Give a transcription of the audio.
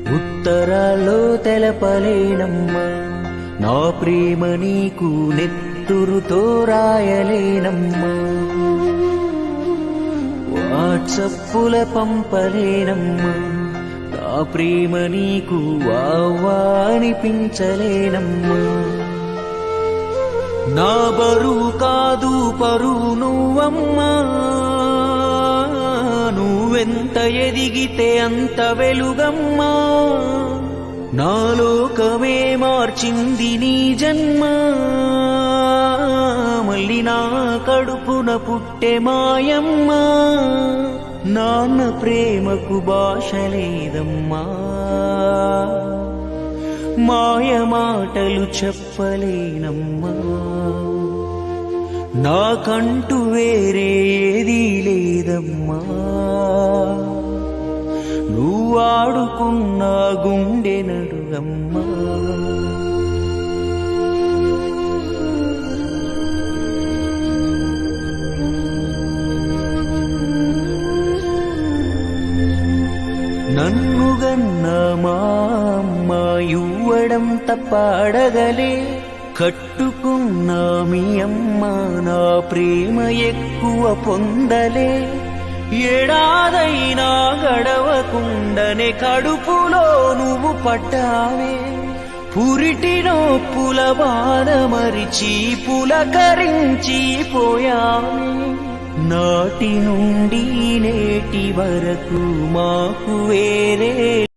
ఉత్తరాల్లో తెలపలేనమ్మా నా ప్రేమ నీకు నెత్తురుతో రాయలేనమ్మా వాట్సప్పుల పంపలేనమ్మా నా ప్రేమ నీకు వావా అనిపించలేనమ్మా నా బరువు కాదు పరువు నువ్వమ్మా నువ్వెంత ఎదిగితే అంత వెలుగమ్మా నా లోకమే మార్చింది నీ జన్మ మళ్ళీ నా కడుపున పుట్టే మాయమ్మా నాన్న ప్రేమకు భాష లేదమ్మా మాయ మాటలు చెప్పలేనమ్మా నాకంటూ వేరే ఏదీ లేదమ్మా నువ్వు ఆడుకున్న గుండె నడుగమ్మా నన్ను గన్న మా అమ్మ ఇవ్వడం తప్ప అడగలే కట్టుకున్న మీ అమ్మ నా ప్రేమ ఎక్కువ పొందలే ఏడాదైనా గడవకుండనే కడుపులో నువ్వు పట్టావే పురిటి నొప్పుల బాధ మరిచి పులకరించి పోయావే నాటి నుండి నేటి వరకు మాకు వేరే